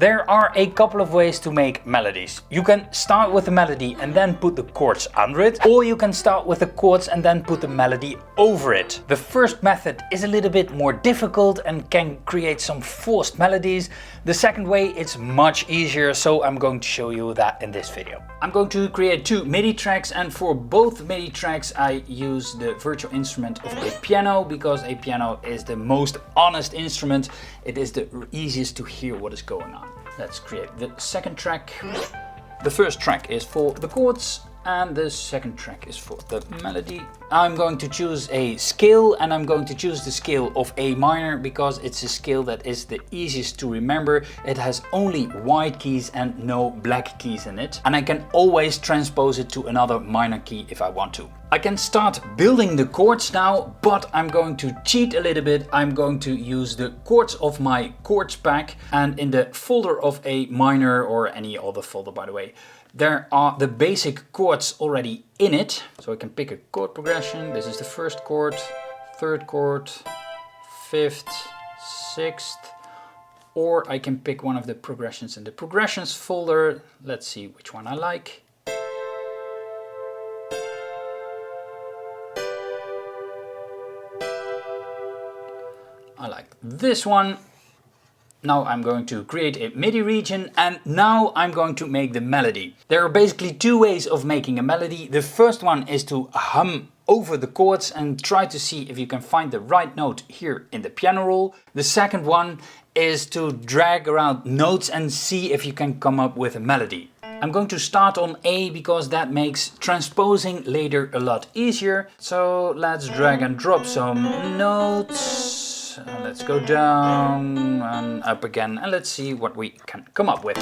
There are a couple of ways to make melodies. You can start with the melody and then put the chords under it, or you can start with the chords and then put the melody over it. The first method is a little bit more difficult and can create some forced melodies. The second way is much easier, so I'm going to show you that in this video. I'm going to create 2 MIDI tracks, and for both MIDI tracks I use the virtual instrument of a piano, because a piano is the most honest instrument. It is the easiest to hear what is going on. Let's create the second track. The first track is for the chords and the second track is for the melody. I'm going to choose a scale, and I'm going to choose the scale of A minor because it's a scale that is the easiest to remember. It has only white keys and no black keys in it, and I can always transpose it to another minor key if I want to. I can start building the chords now, but I'm going to cheat a little bit. I'm going to use the chords of my chords pack, and in the folder of A minor, or any other folder by the way, there are the basic chords already in it. So I can pick a chord progression. This is the first chord, third chord, fifth, sixth, or I can pick one of the progressions in the progressions folder. Let's see which one I like. I like this one. Now I'm going to create a MIDI region, and now I'm going to make the melody. There are basically 2 ways of making a melody. The first one is to hum over the chords and try to see if you can find the right note here in the piano roll. The second one is to drag around notes and see if you can come up with a melody. I'm going to start on A because that makes transposing later a lot easier. So let's drag and drop some notes. Let's go down and up again, and let's see what we can come up with.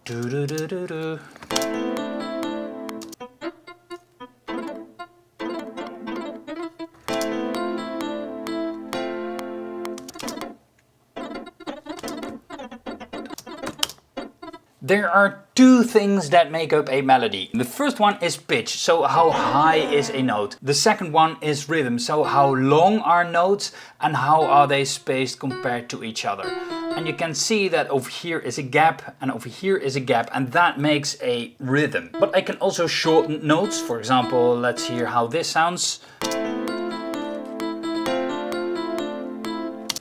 Do do do do do. There are 2 things that make up a melody. The first one is pitch, so how high is a note. The second one is rhythm, so how long are notes and how are they spaced compared to each other. And you can see that over here is a gap and over here is a gap, and that makes a rhythm. But I can also shorten notes. For example, let's hear how this sounds.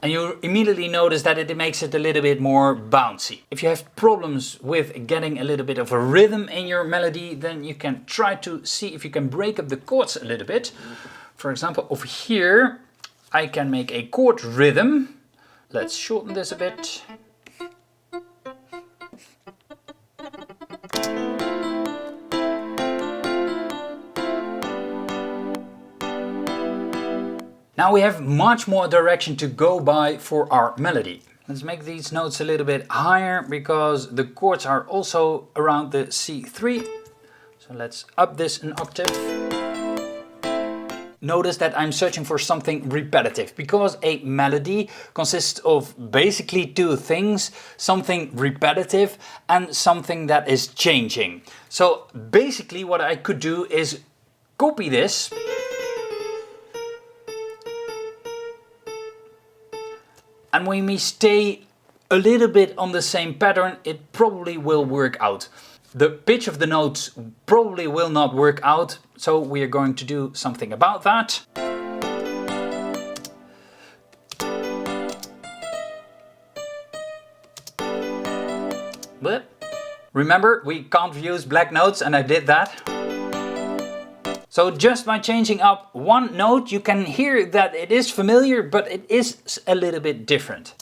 And you immediately notice that it makes it a little bit more bouncy. If you have problems with getting a little bit of a rhythm in your melody, then you can try to see if you can break up the chords a little bit. For example, over here, I can make a chord rhythm. Let's shorten this a bit. Now we have much more direction to go by for our melody. Let's make these notes a little bit higher because the chords are also around the C3. So let's up this an octave. Notice that I'm searching for something repetitive because a melody consists of basically 2 things: something repetitive and something that is changing. So basically what I could do is copy this. And when we stay a little bit on the same pattern, it probably will work out. The pitch of the notes probably will not work out, so we are going to do something about that. But remember, we can't use black notes, and I did that. So just by changing up one note, you can hear that it is familiar, but it is a little bit different.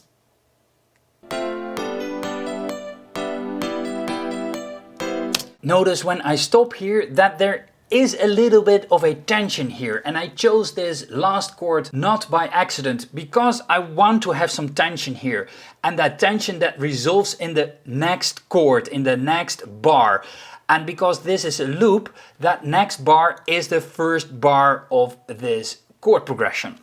Notice when I stop here that there is a little bit of a tension here, and I chose this last chord not by accident because I want to have some tension here, and that tension that resolves in the next chord, in the next bar. And because this is a loop, that next bar is the first bar of this chord progression.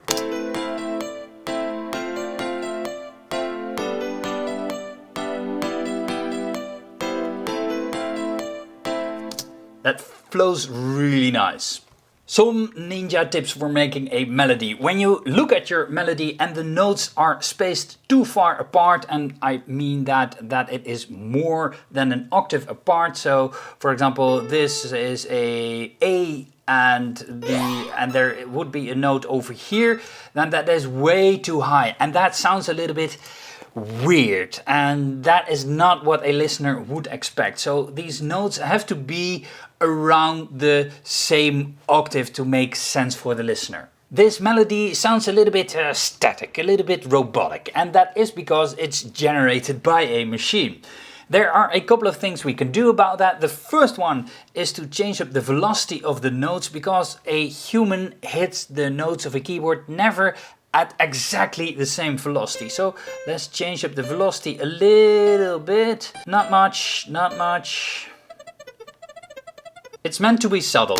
That flows really nice. Some ninja tips for making a melody. When you look at your melody and the notes are spaced too far apart, and I mean that it is more than an octave apart. So for example, this is A and there would be a note over here, then that is way too high and that sounds a little bit weird, and that is not what a listener would expect. So these notes have to be around the same octave to make sense for the listener. This melody sounds a little bit static, a little bit robotic, and that is because it's generated by a machine. There are a couple of things we can do about that. The first one is to change up the velocity of the notes, because a human hits the notes of a keyboard never at exactly the same velocity. So let's change up the velocity a little bit. Not much, not much. It's meant to be subtle.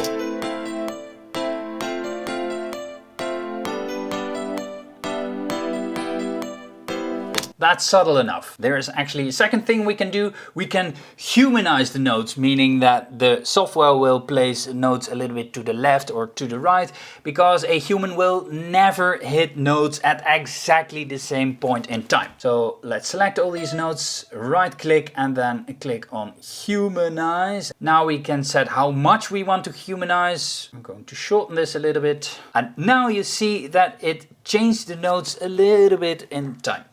That's subtle enough. There is actually a second thing we can do. We can humanize the notes, meaning that the software will place notes a little bit to the left or to the right, because a human will never hit notes at exactly the same point in time. So let's select all these notes, right click and then click on Humanize. Now we can set how much we want to humanize. I'm going to shorten this a little bit. And now you see that it changed the notes a little bit in time.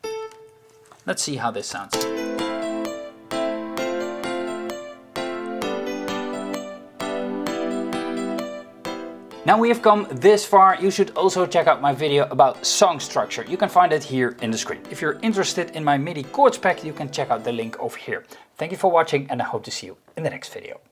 Let's see how this sounds. Now we have come this far, you should also check out my video about song structure. You can find it here in the screen. If you're interested in my Midi chords pack, you can check out the link over here. Thank you for watching and I hope to see you in the next video.